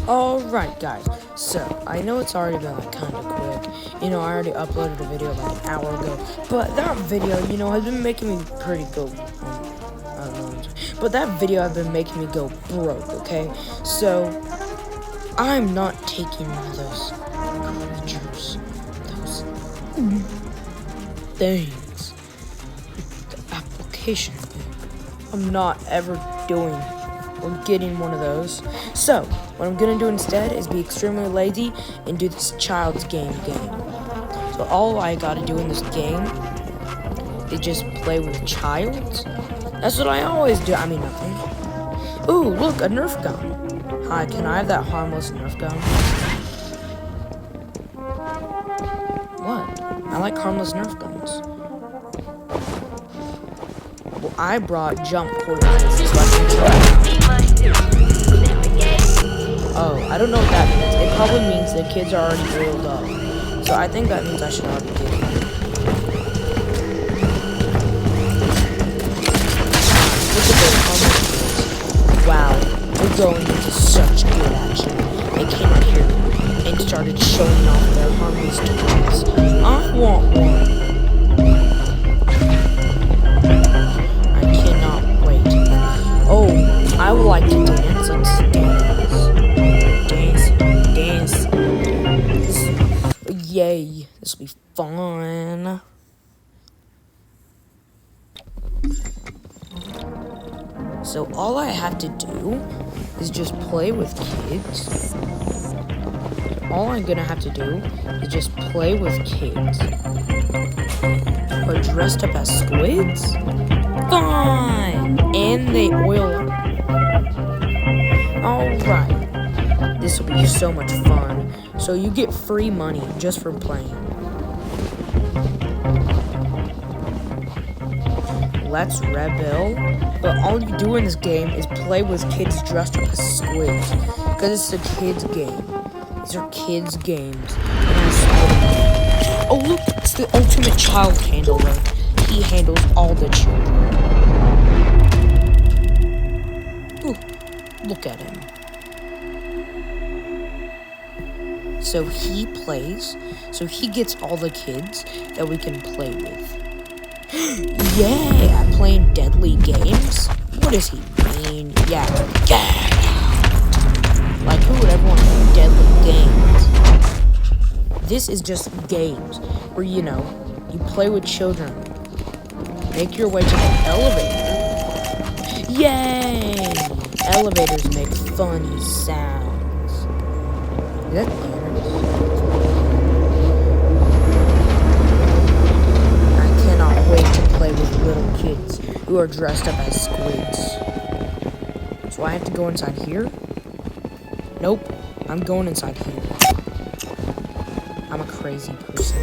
Alright guys, so I know it's already been like kind of quick. I already uploaded a video like an hour ago, but that video, has been making me pretty go, I don't know, but that video has been making me go broke, okay? So, I'm not taking one of those creatures, those things, the application thing. I'm not ever doing or getting one of those. So, what I'm gonna do instead is be extremely lazy and do this child's game. So all I gotta do in this game is just play with childs. That's what I always do. I mean, nothing. Ooh, look, a Nerf gun. Hi, can I have that harmless Nerf gun? What? I like harmless Nerf guns. Well, I brought jump poison so I can try. Oh, I don't know what that means. It probably means the kids are already oiled up. So I think that means I should already get it. Look at those harmless. Wow, we're going into such good action. They came out here and started showing off their harmless toys. I want one. I cannot wait. Oh, I would like to dance. Let's dance. Yay, this will be fun. So all I have to do is just play with kids. All I'm gonna have to do is just play with kids who are dressed up as squids. Fine! And they oil up. Alright. This will be so much fun. So you get free money just for playing. Let's rebel. But all you do in this game is play with kids dressed up as squids. Because it's a kids game. These are kids games. Oh look, it's the ultimate child handler. He handles all the children. Ooh, look at him. So he plays, so he gets all the kids that we can play with. Yeah, playing deadly games? What does he mean? Yeah, get out. Like, who would ever want to play deadly games? This is just games where, you play with children. Make your way to the elevator. Yay! Elevators make funny sounds. Is that with little kids who are dressed up as squids. So I have to go inside here? Nope, I'm going inside here. I'm a crazy person.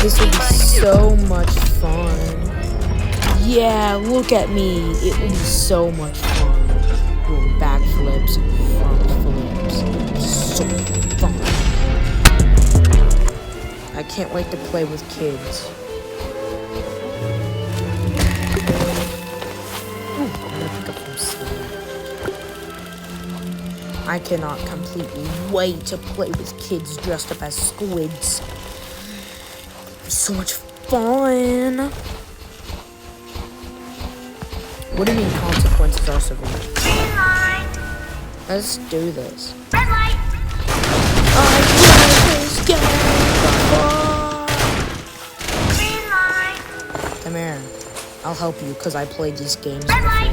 This will be so much fun. Yeah, look at me. It will be so much fun. Doing backflips, front flips. So fun. I can't wait to play with kids. Ooh, I'm gonna pick up some sleep. I cannot completely wait to play with kids dressed up as squids. It'll be so much fun. What do you mean consequences are severe? Let's do this. Red light. I play this game. Green light. Come here. I'll help you because I played these games Red before. light.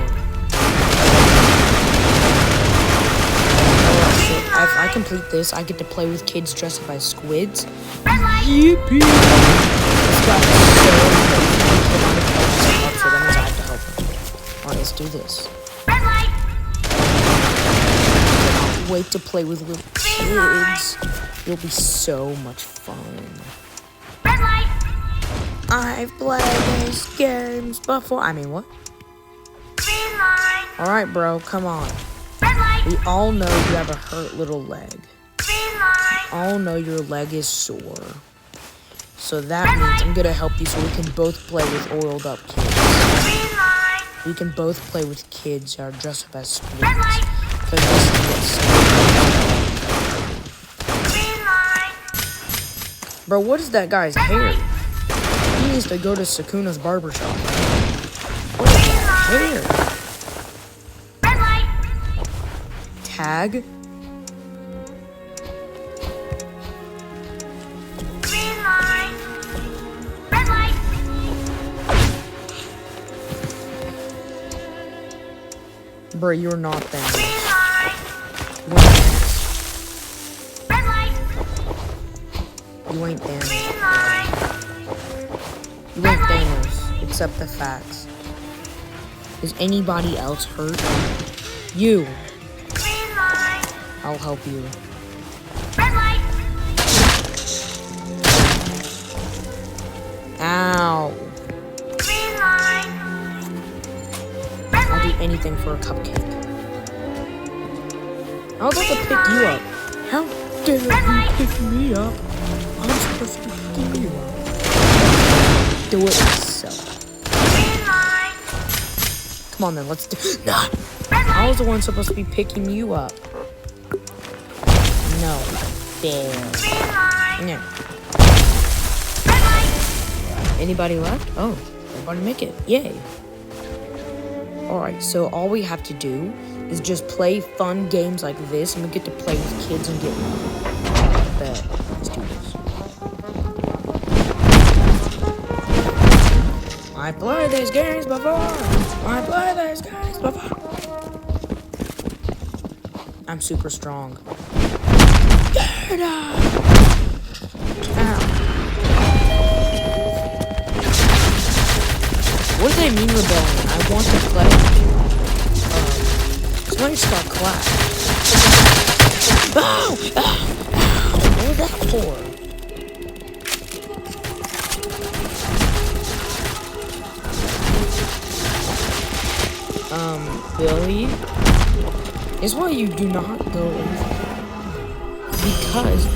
Alright, so if I complete this, I get to play with kids dressed up as squids. Red light. Yippee! This guy is so so that means I have to help him. Alright, let's do this. Red light. Can't wait to play with little kids. It'll be so much fun. Red light. I've played these games before. I mean, what? Green light. Alright, bro, come on. Red light. We all know you have a hurt little leg. Green light. All know your leg is sore. So that means I'm gonna help you so we can both play with oiled up kids. Green light. We can both play with kids or dress up as Red twins. light. Play this Green light. Bro, what is that guy's hair? He needs to go to Sakuna's barbershop. What is that hair? Red light. Tag? Green light. Red light. Bro, you're not Thanos. Green light. You ain't Thanos. Red light. You ain't Thanos. Green light. You ain't Thanos. Accept the facts. Is anybody else hurt? You. Green light. I'll help you. Red light. Ow. Green light. Red I'll do light. anything for a cupcake. I was about to pick you up. How dare you pick me up? I'm supposed to be picking you up. Do it yourself. Green light. Come on then, let's do. Nah. Red I light. was the one supposed to be picking you up. No. Fair. Green light. No. Red light. Anybody left? Oh, everybody make it. Yay. Alright, so all we have to do is just play fun games like this, and we get to play with kids and get money. Bet. Let's do this. I played these games before. I played these games before. I'm super strong. Get up! Ow. What do they mean rebellion? I want to play. Somebody start clap. Ow! Ow! Ow! What was that for? Billy? Is why you do not go over. Because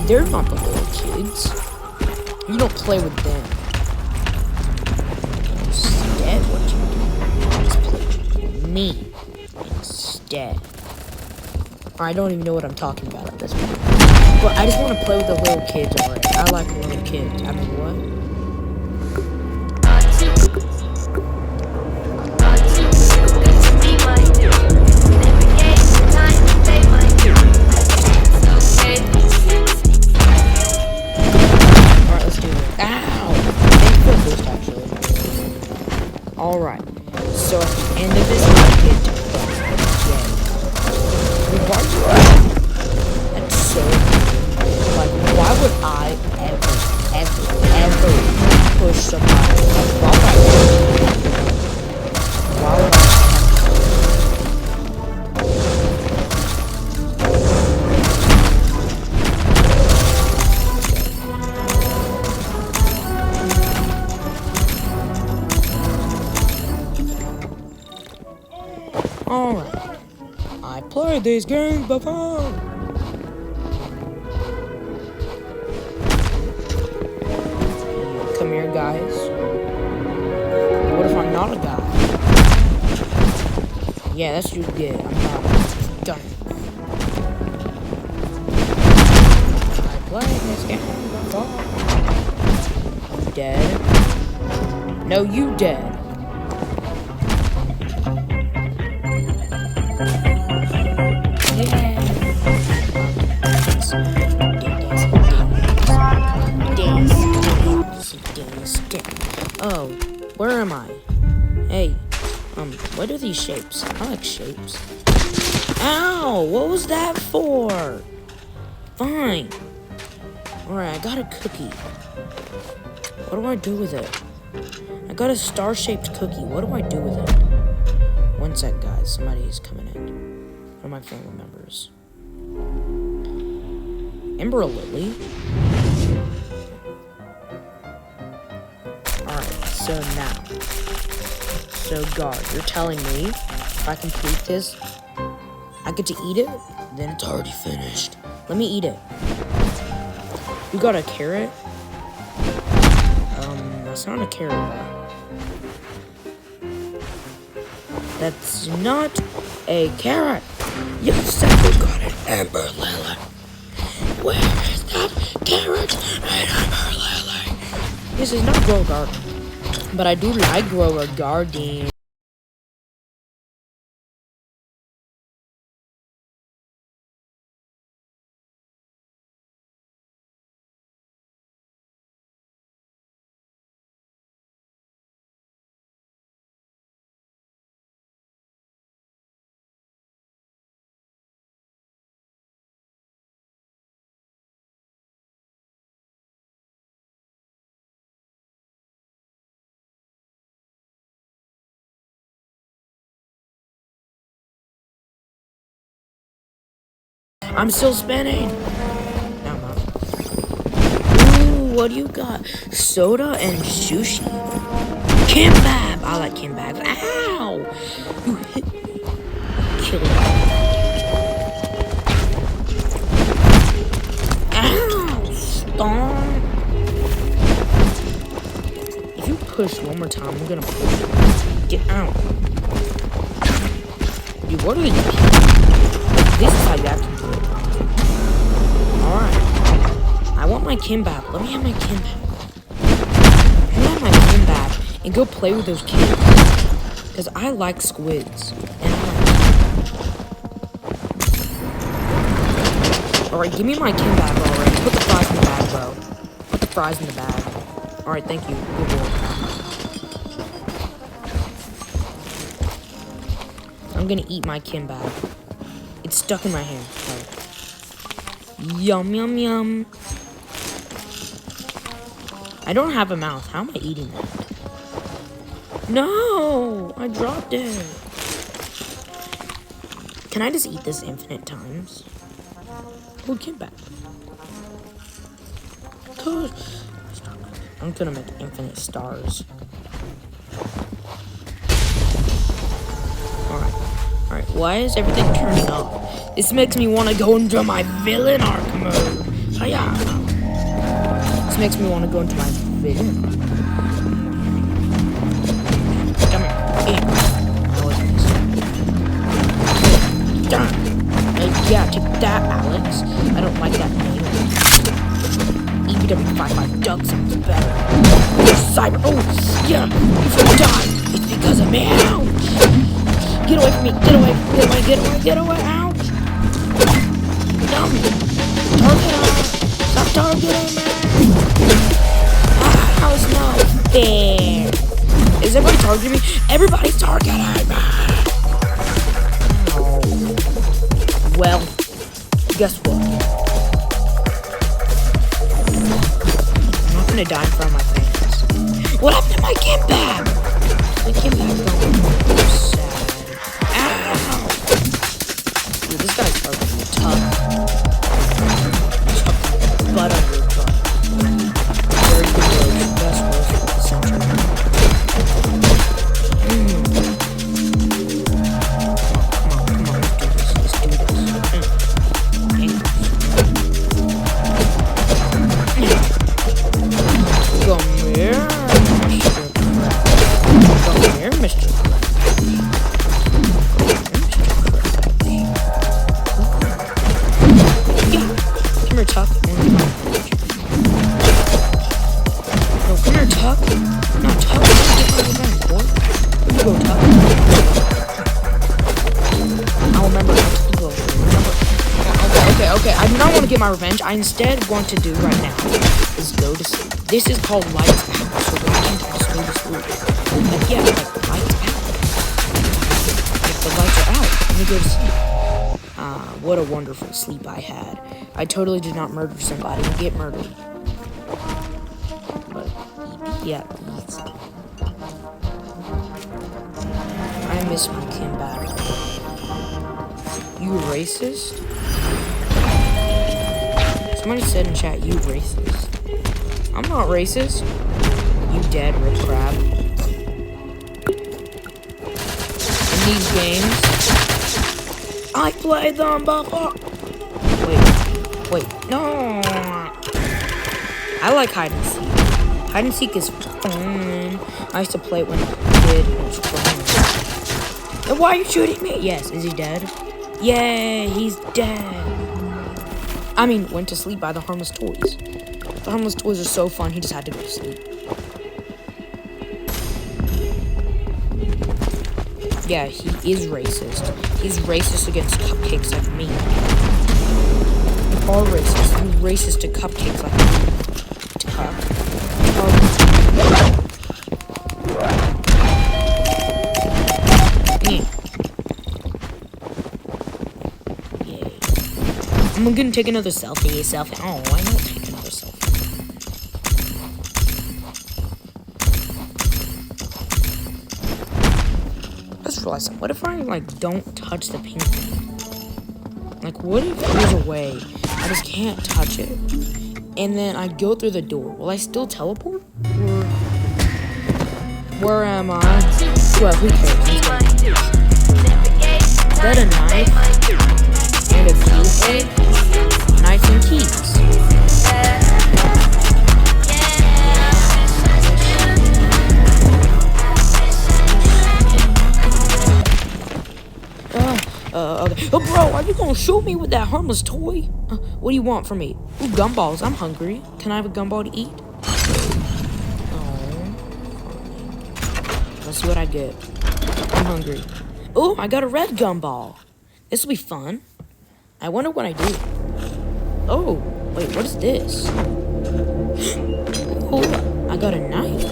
they're not the little kids. You don't play with them. Instead, what you do is play with me instead. I don't even know what I'm talking about at this point. But I just want to play with the little kids already. I like little kids. I mean, what? Alright, let's do it. Ow! Thank you for the boost, actually. Alright. So at the end of this, I get to play. Yay. Why do you? That's so like, why would I ever push somebody? Like, why would I Why would I? Alright. I played these games before. Come here, guys. What if I'm not a guy? Yeah, that's what you get. I'm not. Done. I played this game before. You dead? No, you dead. Oh, where am I? Hey, what are these shapes? I like shapes. Ow! What was that for? Fine. Alright, I got a cookie. What do I do with it? I got a star-shaped cookie. What do I do with it? One sec, guys. Somebody's coming in. One of my family members. Ember Lily? Alright, so now. So, God, you're telling me if I complete this, I get to eat it? Then it's already finished. Let me eat it. You got a carrot? That's not a carrot. That's not a carrot. You said you got an Amber Lily. Where is that carrot and Amber Lily? This is not grow a garden, but I do like grow a garden. I'm still spinning. No, I'm not. Ooh, what do you got? Soda and sushi. Kimbab. I like kimbab. Ow! You hit me. Kill me. Ow! Stop. If you push one more time, I'm gonna push you. Get out. Dude, what are you doing? This is how you have to do it. Alright. I want my kimbap. Let me have my kimbap. Let me have my kimbap and go play with those kids. Because I like squids. And alright, give me my kimbap already. Put the fries in the bag, bro. Put the fries in the bag. Alright, thank you. Good boy. I'm gonna eat my kimbap. It's stuck in my hand. Right. Yum, yum, yum. I don't have a mouth. How am I eating that? No! I dropped it. Can I just eat this infinite times? Oh, kimbap. I'm gonna make infinite stars. Alright, why is everything turning off? This makes me want to go into my villain arc mode. Hiya. This makes me want to go into my villain. Come here. Eat. I always miss. Done. Yeah, take that, Alex. I don't like that name. EBW55 Doug sounds better. Cyber. Oh, yeah. If I die, it's because of me. Ouch. Get away from me! Get away! Get away! Get away! Get away! Ouch! Dumb! Target on! Stop targeting me! How's not fair? Is everybody targeting me? Everybody's targeting me! Oh. Well, guess what? I'm not gonna die in front of my fans. What happened to my kimbap? My kimbap's going sad. Dude, this guy's fucking tough. Butt under your butt. Very good roast. Best roast of the century. Come on, let's do this. Let's do this. Come here, Mr. Crab. Come here, Mr. Crab. Tuck. No, come here, Tuck. No, Tuck. Get my revenge, boy. Here you go, Tuck. I'll remember not to go. Okay. I do not want to get my revenge. I instead want to do right now is go to sleep. This is called lights out. So we can just go to sleep. And yeah, like the lights out. If the lights are out, let me go to sleep. What a wonderful sleep I had. I totally did not murder somebody and get murdered. But, yeah, easy. I miss my kimbap. You racist? Somebody said in chat, you racist. I'm not racist. You dead, Rip Crab. In these games, I play them before. Wait, no. I like hide and seek. Hide and seek is fun. I used to play it when I was a kid. It was fun. And why are you shooting me? Yes, is he dead? Yay, he's dead. I mean, went to sleep by the harmless toys. The harmless toys are so fun, he just had to go to sleep. Yeah, he is racist. He's racist against cupcakes like me. You are racist. You're racist to cupcakes like me. Yay. I'm gonna take another selfie. Oh, why not take another selfie? I just realized something. What if I, like, don't touch the pink thing? Like, what if there's a way I just can't touch it? And then I go through the door. Will I still teleport? Or where am I? Well, who cares? Is that a knife? And a key? Knife and keys. Okay. Oh, bro, are you gonna shoot me with that harmless toy? What do you want from me? Ooh, gumballs. I'm hungry. Can I have a gumball to eat? Oh. Let's see what I get. I'm hungry. Oh, I got a red gumball. This will be fun. I wonder what I do. Oh, wait, what is this? Oh, I got a knife.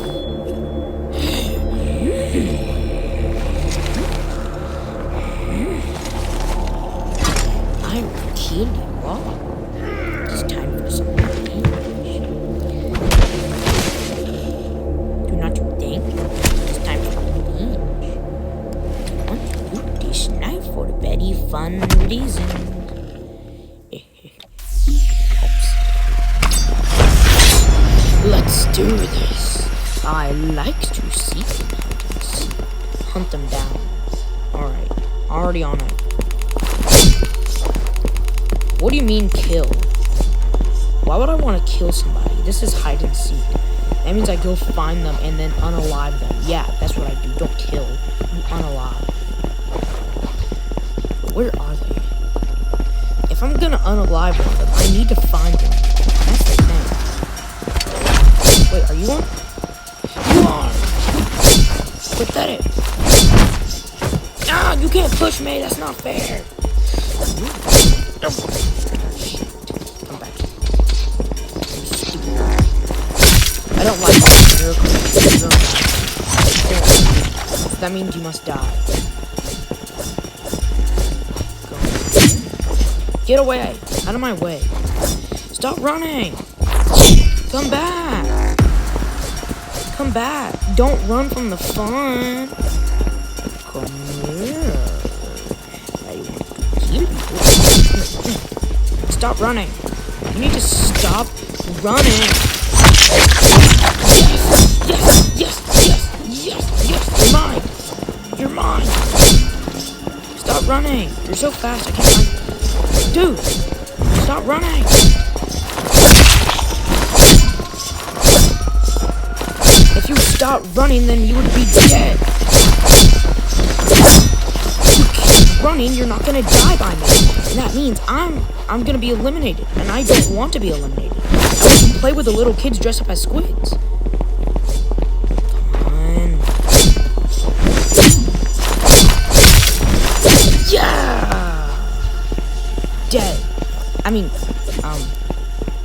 I will kill you all. It's time for some revenge. Do not you think? It's time for revenge. I want to use this knife for a very fun reason. Let's do this. I like to see hunters. Hunt them down. Alright, already on it. What do you mean kill? Why would I want to kill somebody? This is hide and seek. That means I go find them and then unalive them. Yeah, that's what I do. Don't kill. You unalive. Where are they? If I'm gonna unalive one of them, I need to find them. That's the thing. Wait, are you on? You are! Pathetic. Ah, you can't push me. That's not fair. Come back. I don't like miracles. That means you must die. Get away! Out of my way. Stop running! Come back! Come back! Don't run from the fun! Come here. I want to kill you. Stop running. You need to stop running. Yes, yes, yes, yes, yes. You're mine. You're mine. Stop running. You're so fast. I can't find. Dude, stop running. If you stop running, then you would be dead. Running, you're not gonna die by me. And that means I'm gonna be eliminated. And I don't want to be eliminated. I want to play with the little kids dressed up as squids. Come on. Yeah! Dead. I mean,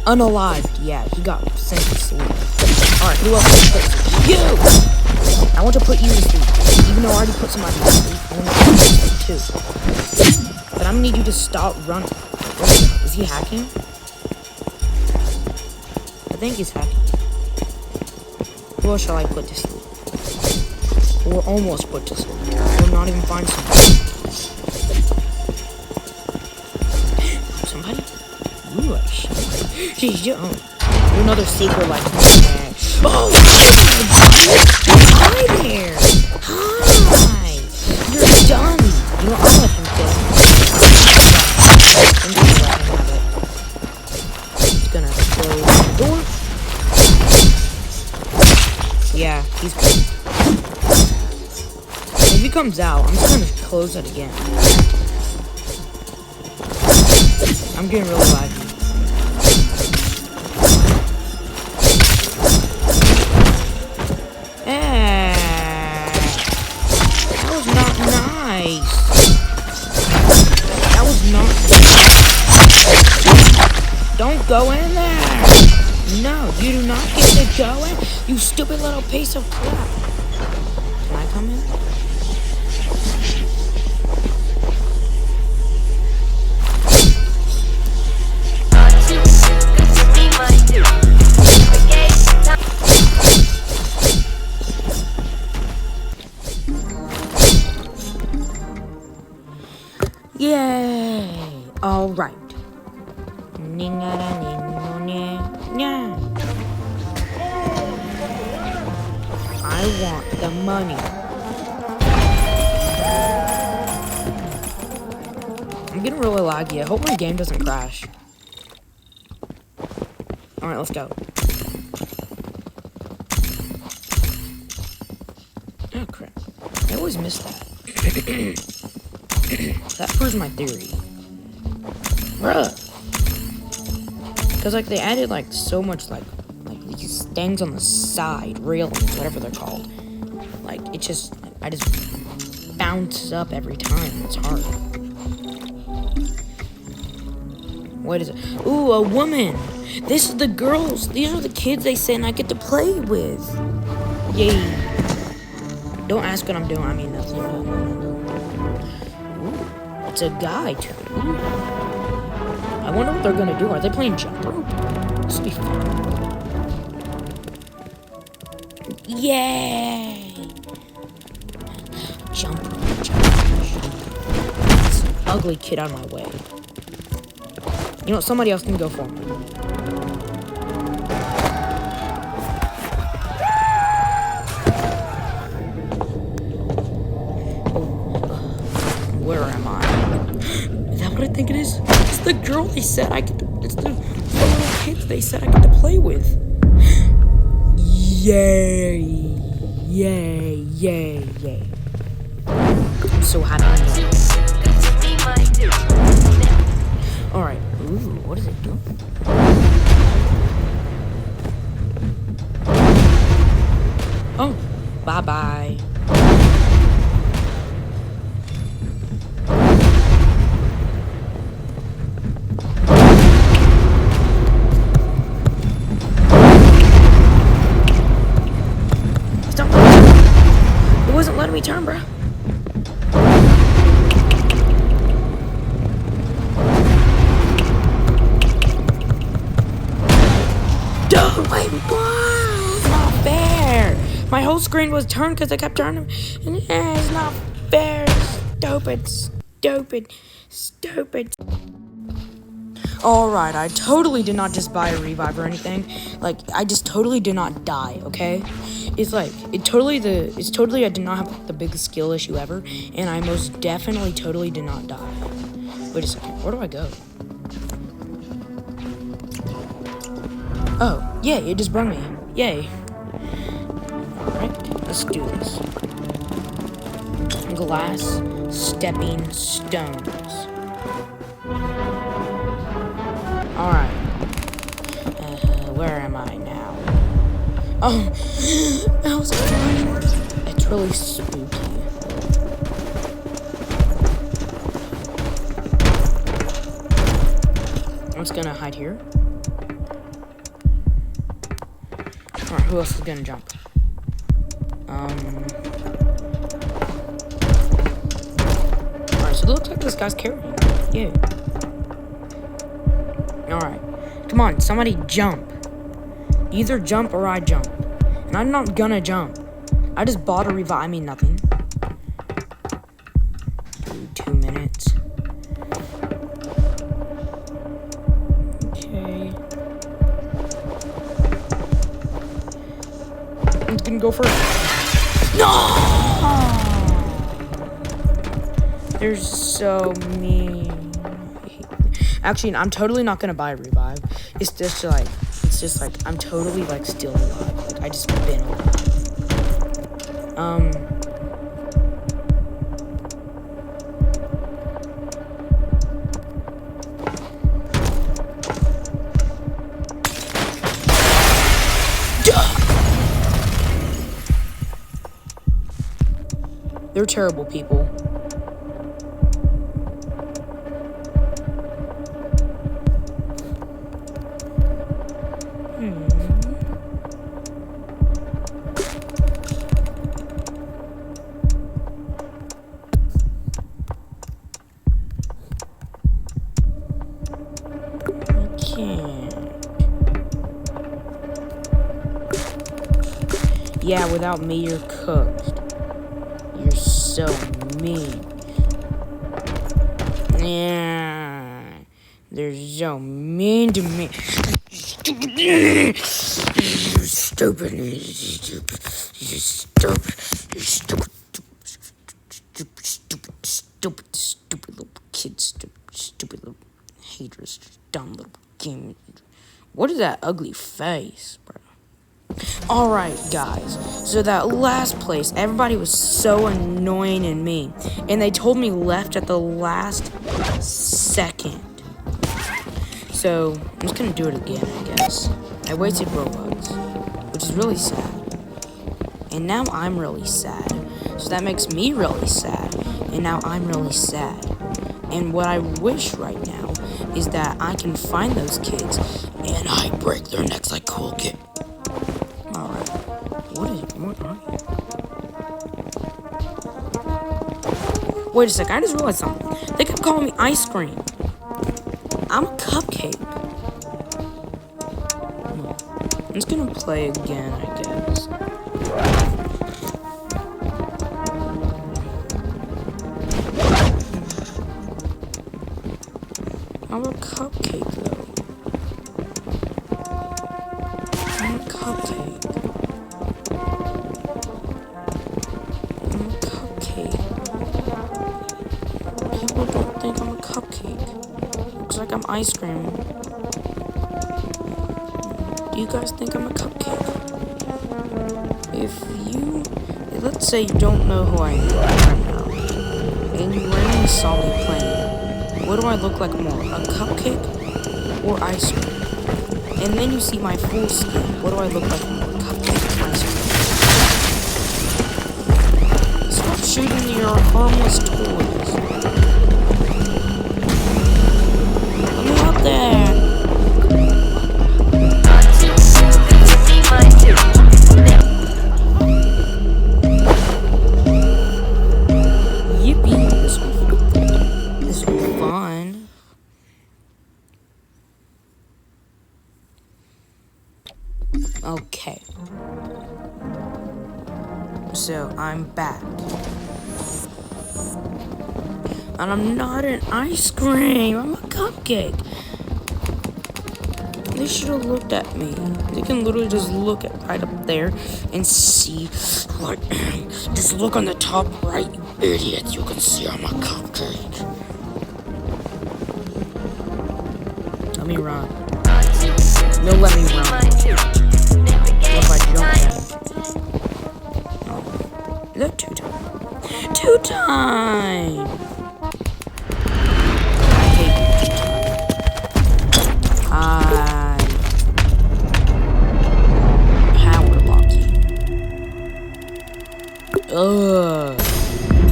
unalived. Yeah, he got sent to sleep. Alright, who else can put you? I want to put you to sleep. Even though I already put somebody to sleep, I want to put you to sleep too. But I'm gonna need you to stop running. Is he hacking? I think he's hacking. Who else shall I put to sleep? Or almost put to sleep. Or not even find somebody. Somebody? Ooh, she's young. Another sequel like oh! Hi there! Hi! You're done! You know, I'll let him kill him. I'm gonna let him have it. He's gonna close the door. Yeah, he's good. If you comes out, I'm just gonna close it again. I'm getting really laggy. That was not nice. That was not. Don't go in there. No, you do not get to go in. You stupid little piece of crap. Can I come in? Yay! All right. I want the money. I'm getting really laggy. I hope my game doesn't crash. All right, let's go. Oh crap! I always miss that. That proves my theory. Bruh. Cause like they added like so much like these things on the side, railings, whatever they're called. Like it just, I just bounces up every time. It's hard. What is it? Ooh, a woman. This is the girls. These are the kids they say and I get to play with. Yay. Don't ask what I'm doing. I mean nothing. Ooh, it's a guy too. Ooh. I wonder what they're gonna do. Are they playing jump rope? This will be fun. Yay! Jump rope, jump rope. This ugly kid out of my way. You know what? Somebody else can go for me. Where am I? Is that what I think it is? It's the girl they said I get to, it's the little kids they said I get to play with. Yay. Yay, yay, yay. I'm so happy. Alright. Ooh, what is it doing? Oh, bye-bye. Let me turn, bro. Dude, wait, what? It's not fair. My whole screen was turned because I kept turning. And yeah, it's not fair. Stupid, stupid, stupid. Alright, I totally did not just buy a revive or anything. Like, I just totally did not die, okay? It's like, it's totally I did not have the biggest skill issue ever, and I most definitely totally did not die. Wait a second, where do I go? Oh, yay, it just brought me. Yay. Alright, let's do this. Glass stepping stones. Alright. Where am I now? Oh, that was fine. It's really spooky. I'm just gonna hide here. Alright, who else is gonna jump? Alright, so it looks like this guy's carrying me. Yeah. Alright. Come on, somebody jump. Either jump or I jump. And I'm not gonna jump. I just bought a revive. I mean nothing. 2 minutes. Okay. I'm gonna go first. No! They're so mean. Actually, I'm totally not gonna buy a revive. It's just like I'm totally like still alive. Like I just been alive. They're terrible people. Yeah, without me, you're cooked. You're so mean. Yeah, they're so mean to me. Stupid. You're stupid. You're stupid. You're stupid. You're stupid. Stupid little kids. Stupid little haters. Dumb little game. What is that ugly face, bro? Alright, guys, so that last place, everybody was so annoying and mean, and they told me left at the last second. So, I'm just gonna do it again, I guess. I wasted Robux, which is really sad. And now I'm really sad. So that makes me really sad, and now I'm really sad. And what I wish right now is that I can find those kids, and I break their necks like Cool Kid. Alright. What are you? Wait a sec, I just realized something. They kept calling me ice cream. I'm a cupcake. I'm just gonna play again, I guess. I'm a cupcake, though. I'm a cupcake. I'm a cupcake. People don't think I'm a cupcake. Looks like I'm ice cream. Do you guys think I'm a cupcake? Let's say you don't know who I am right now, and you randomly saw me playing. What do I look like more, a cupcake or ice cream? And then you see my full skin. What do I look like more, cupcake or ice cream? Stop shooting your harmless toys. Let me up there. Yippee, this will be fun. Okay. So, I'm back. And I'm not an ice cream, I'm a cupcake. They should have looked at me. They can literally just look at right up there and see what. Just look on the top right, you idiots. You can see I'm a cupcake. Let me run. No, let me run. What if I jump then? Oh. Is that 2 time? 2 time! I hate 2 time. Power lock you. Ugh.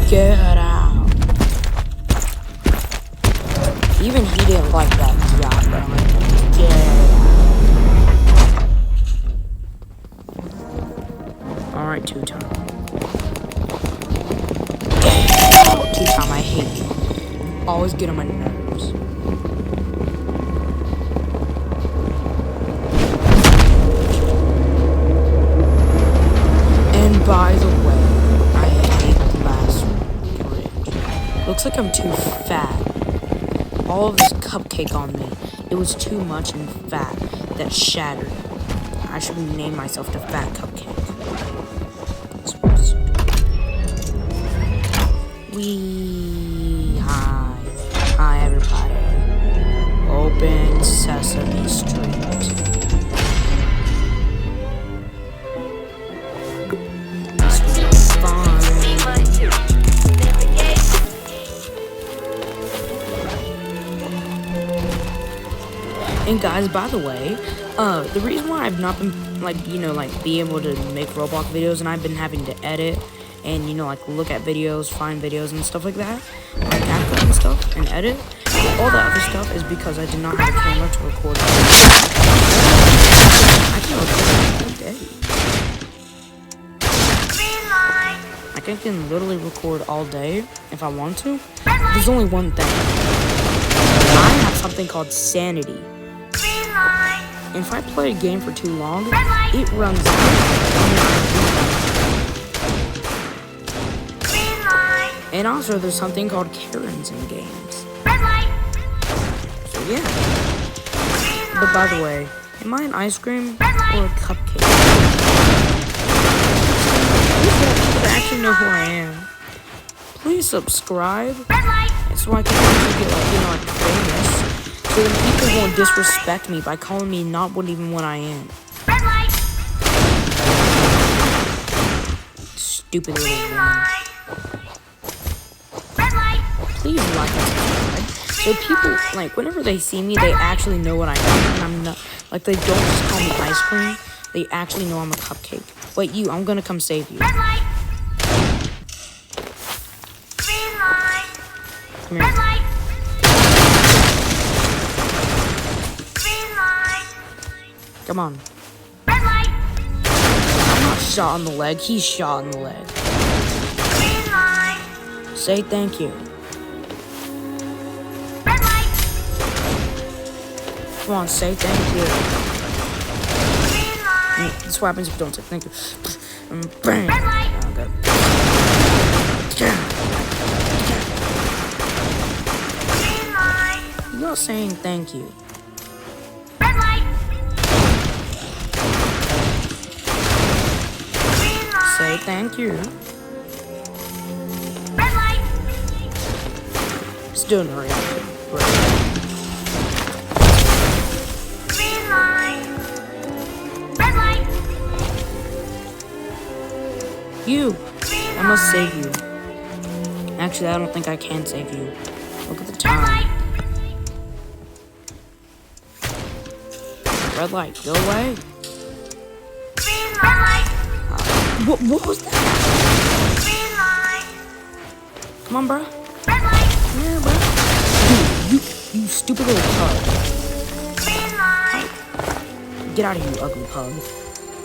Get out. Even he didn't like that job, but I'm like, get out. Alright, 2 time. 2 time, I hate you. Always get on my nerves. And by the way, I hate glass bridge. Looks like I'm too fat. All of this cupcake on me, it was too much and fat that shattered. I should rename myself to Fat Cupcake. Hi everybody. Open Sesame Street. This will be fun. And guys, by the way, the reason why I've not been be able to make Roblox videos and I've been having to edit and, you know, like, look at videos, find videos and stuff like that, like, CapCut and stuff, and edit. All that other stuff is because I did not have a camera to record. I can record all day. Green light. Like, I can literally record all day if I want to. Red light. There's only one thing. I have something called sanity. Green light. And if I play a game for too long, Red light. it runs out. Green light. And also, there's something called Karens in games. Red light. So yeah. Green But by light. the way, am I an ice cream Red light. or a cupcake? Please actually know who I am. Please subscribe, Red light. so I can actually get, like, you know, like, famous. So then people won't disrespect me by calling me not what even what I am. Red light. Stupid little Green woman. light. Red light. Please like and subscribe. So people, like, whenever they see me, they actually know what I am. And I'm not, like, they don't just call me ice cream. They actually know I'm a cupcake. Wait, I'm gonna come save you. Red light. Green light. Come Red here. light. Green light. Come on. Red light. I'm not shot on the leg. He's shot in the leg. Green light. Say thank you. Red light. Come on, say thank you. Green light. This is what happens if you don't say thank you. Bang. Red light. Okay. Green light. You're not saying thank you. Red light. Green light. Say thank you. Red light. Still no reaction. Green light. Red light. You. Green I must light. save you. Actually, I don't think I can save you. Look at the Red time. light. Red light, go away. Green light. What was that? Green light. Come on, bro. Red light. Come here, bro. Dude, you stupid little pug. Green light. Get out of here, you ugly pug.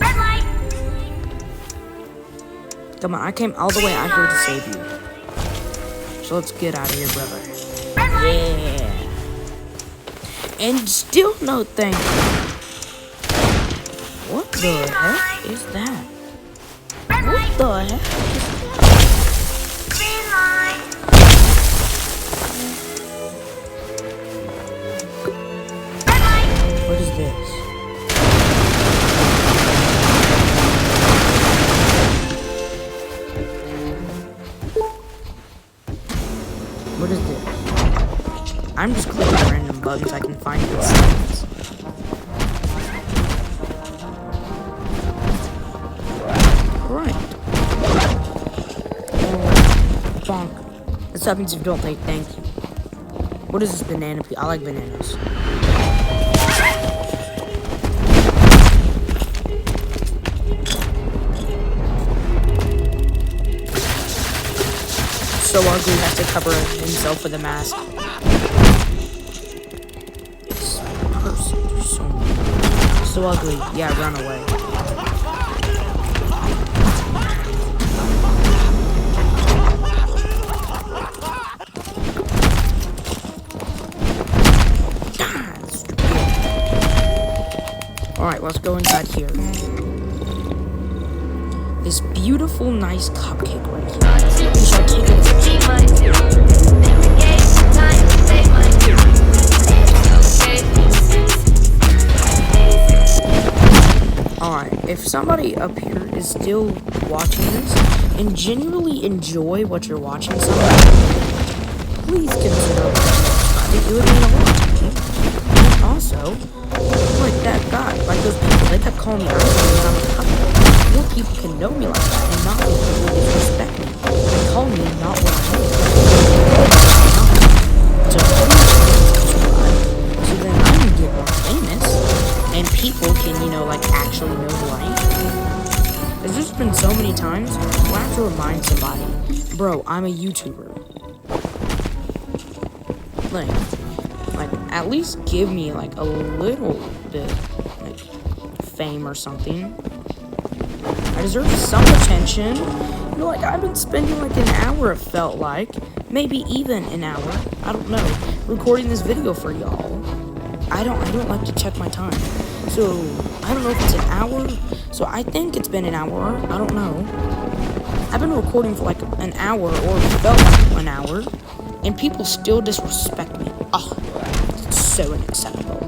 Red light. Come on, I came all the way out here to save you. So let's get out of here, brother. Red light. Yeah. And still no thank you. What the heck is that? Red What light. the heck? Green light. Red light. What is this? What is this? I'm just clicking random buttons I can find in settings. Right. Bonk. This happens if you don't say thank you. What is this banana peel? I like bananas. So ugly, has to cover himself with a mask. This person is so ugly. Yeah, run away. Alright, let's go inside here. This beautiful, nice cupcake right here. We shall take it. Alright, if somebody up here is still watching this and genuinely enjoy what you're watching, please consider subscribing. It would mean a lot to me. And also, like that guy, like those people, they kept calling me ice cream when I'm a cupcake. More people can know me like that and not really disrespect me and call me not what I am. So please subscribe so then I can get more famous and people can, you know, like actually know who I am. There's just been so many times where I have to remind somebody I'm a YouTuber. Like, at least give me like a little bit like fame or something. I deserve some attention. You know, like I've been spending like an hour, it felt like, maybe even an hour, I don't know, recording this video for y'all. I don't like to check my time. So I don't know if it's an hour. So I think it's been an hour. I don't know. I've been recording for like an hour, or it felt like an hour, and people still disrespect me. Oh, it's so unacceptable.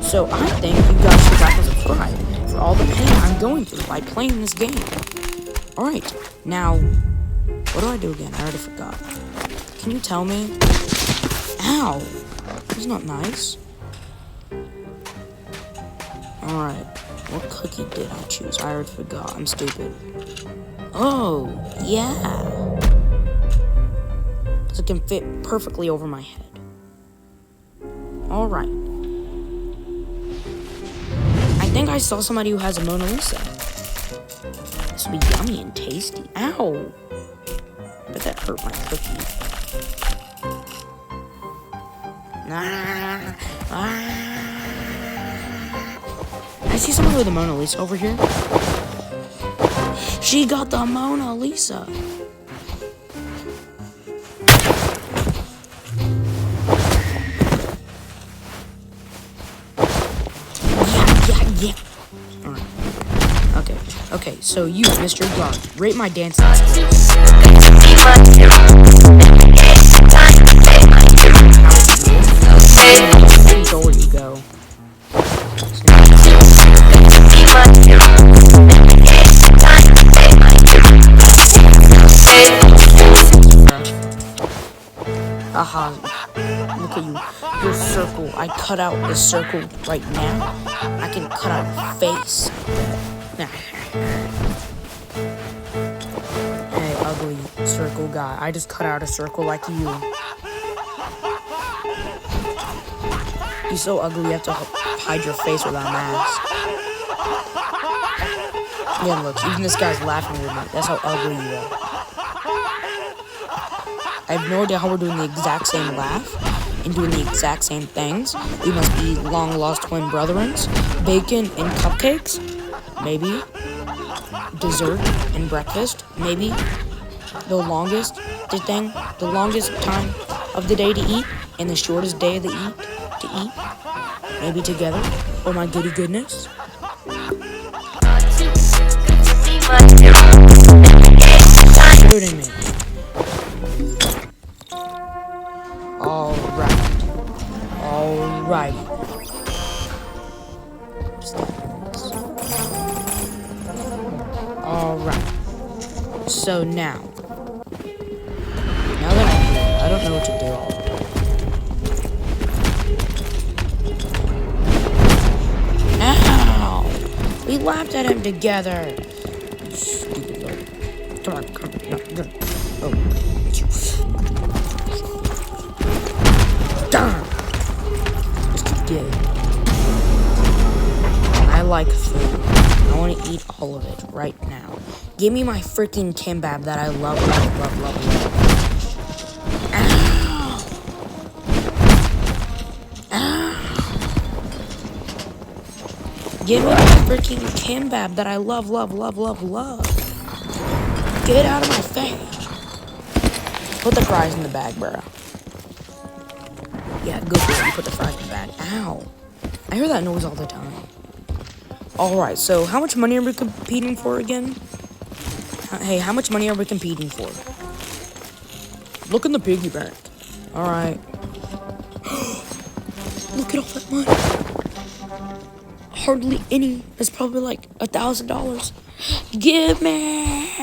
So I think you guys should like and subscribe for all the pain I'm going through by playing this game. Alright, now, what do I do again? I already forgot. Can you tell me? Ow! That's not nice. Alright, what cookie did I choose? I already forgot. I'm stupid. Oh, yeah. Because it can fit perfectly over my head. Alright. I think I saw somebody who has a Mona Lisa. This will be yummy and tasty. Ow! But that hurt my cookie. I see someone with a Mona Lisa over here. She got the Mona Lisa. Yeah. Alright. Okay, so you, Mr. God, rate my dancing skills. There you go. Aha, look at you. Your circle. I cut out the circle right now. I can cut out your face. Hey, ugly circle guy. I just cut out a circle like you. You're so ugly, you have to hide your face with a mask. Yeah, look, even this guy's laughing with me. That's how ugly you are. I have no idea how we're doing the exact same laugh and doing the exact same things. We must be long-lost twin brethrens. Bacon and cupcakes? Maybe. Dessert and breakfast? Maybe. The longest time of the day to eat and the shortest day of the to eat. Maybe together. Oh my goody goodness. Shooting me. Alright. Alright. So now that I'm here, I don't know what to do. Ow! We laughed at him together. You stupid little. Come on. No, good. Oh. Darn! I like food. I want to eat all of it right now. Give me my freaking kimbap that I love. Ow! Ow! Give me my freaking kimbap that I love. Get it out of my face. Put the fries in the bag, bro. Yeah, go for it. You put the fries in the bag. Ow. I hear that noise all the time. Alright, so how much money are we competing for again? Hey, how much money are we competing for? Look in the piggy bank. Alright. Look at all that money. Hardly any. It's probably like $1,000. Give me.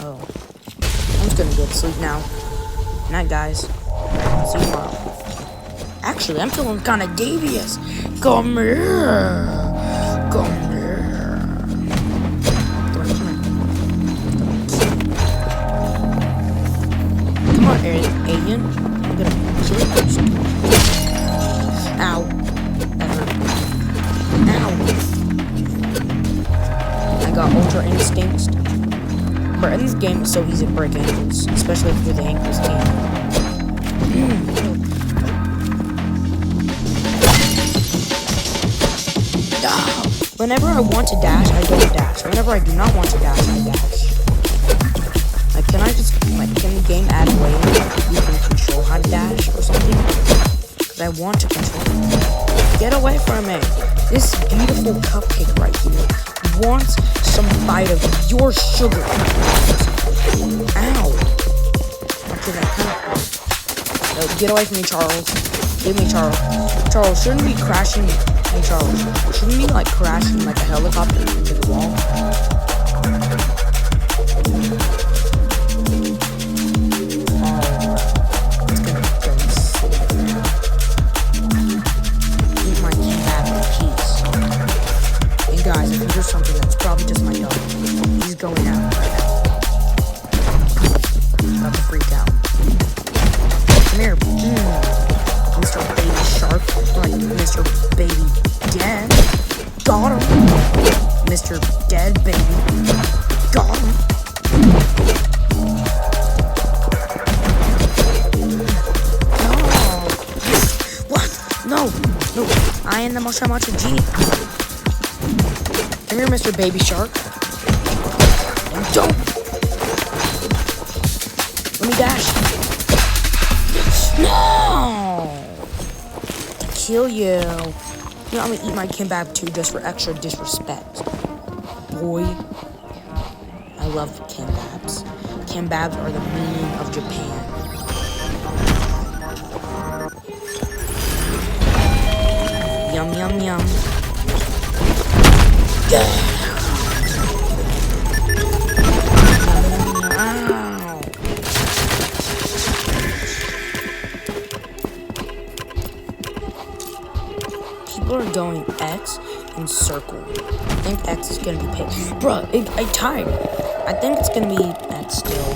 Oh. I'm just gonna go to sleep now. Good night, guys. See you tomorrow. Actually, I'm feeling kind of devious. Come here. Come on, alien. I'm gonna kill you first. Ow. That hurt. Ow. I got ultra instincts. Bro, in this game, it's so easy to break ankles, especially if you're the ankles team. Whenever I want to dash, I don't dash. Whenever I do not want to dash, I dash. Like, can the game add a way you can control how to dash or something? Because I want to control it. Get away from me. This beautiful cupcake right here wants some bite of your sugar. Ow. Okay, that kind of... No, get away from me, Charles. Give me Charles. Charles, shouldn't be crashing... Hey, Charles, shouldn't be, like, crashing like a helicopter into the wall? Guys, if you hear something, that's probably just my dog. He's going out right now. About to freak out. Come here. Mr. Baby Shark. Like Mr. Baby Dead. Got him. Mr. Dead Baby. Got him. Oh. What? No. No. I am the Moshamachu G. Come here, Mr. Baby Shark. Don't! Let me dash. No! Kill you. You know, I'm gonna eat my kimbap too, just for extra disrespect. Boy. I love kimbabs. Kimbabs are the meaning of Japan. Yum, yum, yum. Wow. People are going X and circle. I think X is gonna be picked. Bruh, I tied. I think it's gonna be X still.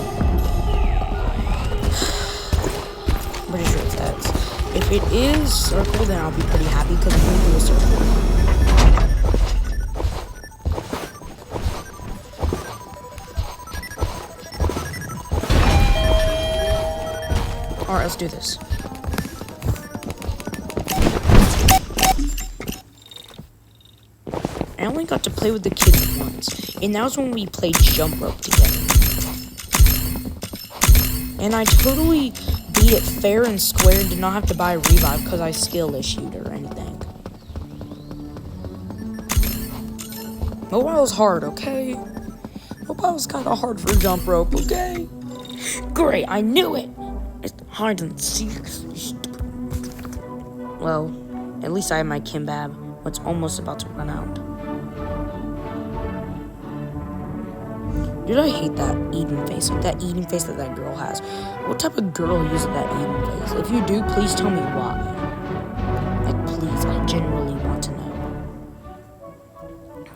I'm pretty sure it's X. If it is circle, then I'll be pretty happy because I'm gonna do a circle. Alright, let's do this. I only got to play with the kids once, and that was when we played jump rope together. And I totally beat it fair and square and did not have to buy a revive because I skill issued or anything. Mobile's hard, okay? Mobile's kind of hard for jump rope, okay? Great, I knew it! It's hide and seek. Well, at least I have my kimbab. It's almost about to run out. Dude, I hate that eating face. Like that eating face that girl has. What type of girl uses that eating face? If you do, please tell me why. Like, please, I genuinely want to know.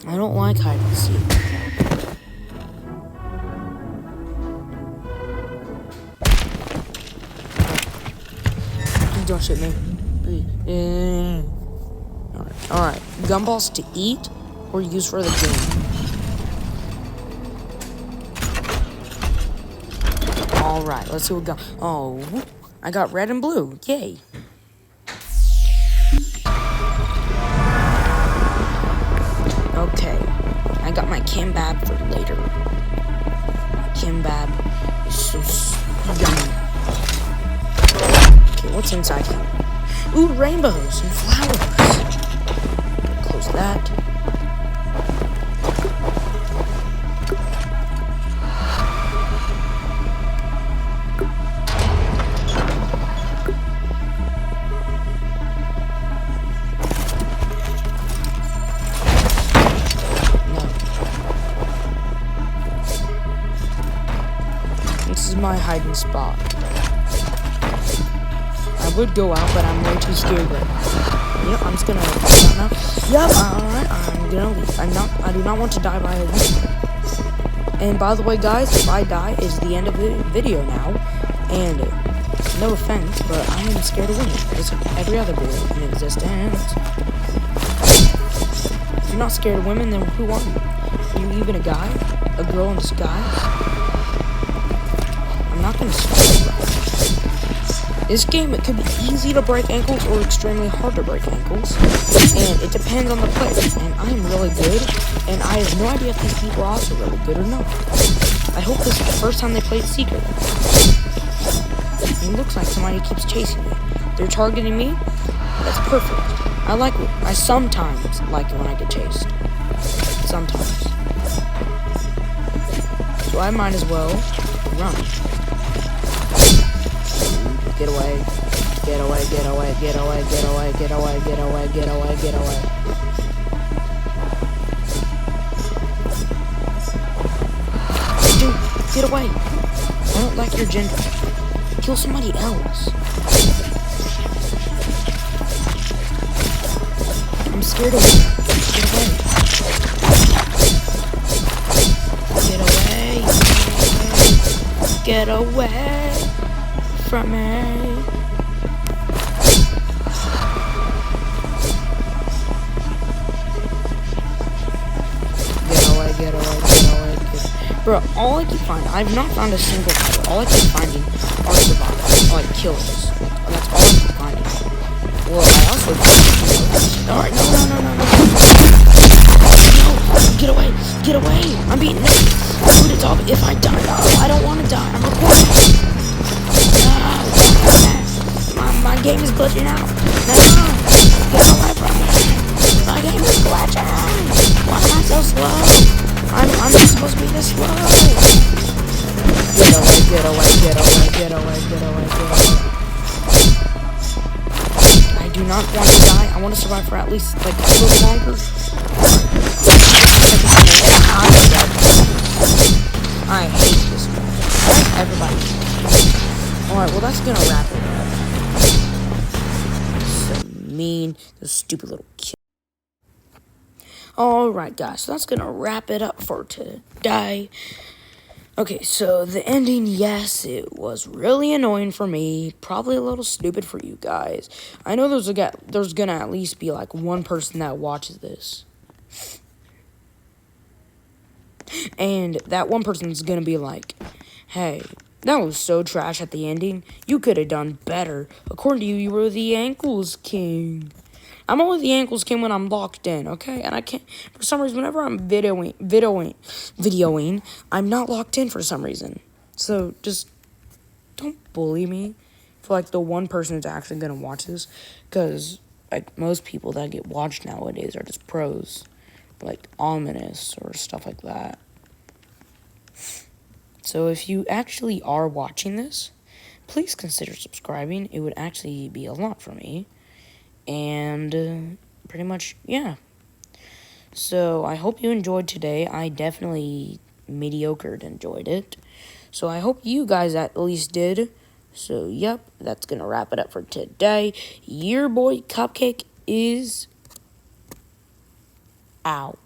I don't like hide and seek. Don't shoot me. Alright. Gumballs to eat or use for the game. Alright, let's see what got. Oh, I got red and blue. Yay. Okay. I got my kimbab for later. Kimbab is so yummy. What's inside here? Ooh, rainbows and flowers. Close that. No. This is my hiding spot. I would go out, but I'm way too scared right now. Yep, I'm just gonna leave now. Yep, alright, I'm gonna leave. I do not want to die by a woman. And by the way, guys, if I die, is the end of the video now. And no offense, but I am scared of women. As every other girl in existence. If you're not scared of women, then who are you? Are you even a guy? A girl in disguise? This game, it could be easy to break ankles or extremely hard to break ankles. And it depends on the player. And I am really good. And I have no idea if these people are also really good or not. I hope this is the first time they played Secret. It looks like somebody keeps chasing me. They're targeting me. That's perfect. I sometimes like it when I get chased. Sometimes. So I might as well run. Get away. Get away, get away, get away, get away, get away, get away, get away, get away. Dude, get away. I don't like your gender. Kill somebody else. I'm scared of you. Get away. Get away from me. Get away. Bro, all I keep finding, I've not found a single killer. All I keep finding are survivors, like killers. That's all I keep finding. Well, I also alright, no. No, get away. I'm being dude, it's off. If I die, I don't want to die. I'm recording. No, my game is glitching out. No, get away from me. My game is glitching. Why am I so slow? I'm not supposed to be this slow. Get away. I do not want to die. I want to survive for at least like a little longer. I hate this one. Everybody. Alright, well that's gonna wrap it up. So mean, those stupid little kids. Alright guys, so that's gonna wrap it up for today. Okay, so the ending, yes, it was really annoying for me. Probably a little stupid for you guys. I know there's gonna at least be like one person that watches this. And that one person's gonna be like, hey, that was so trash at the ending. You could have done better. According to you, you were the ankles king. I'm only the ankles king when I'm locked in, okay? And I can't, for some reason, whenever I'm videoing, I'm not locked in for some reason. So, just don't bully me for, like, the one person who's actually gonna watch this. Because, like, most people that get watched nowadays are just pros. Like, Ominous or stuff like that. So, if you actually are watching this, please consider subscribing. It would actually be a lot for me. And pretty much, yeah. So I hope you enjoyed today. I definitely enjoyed it. So I hope you guys at least did. So, yep, that's going to wrap it up for today. Your boy Cupcake is out.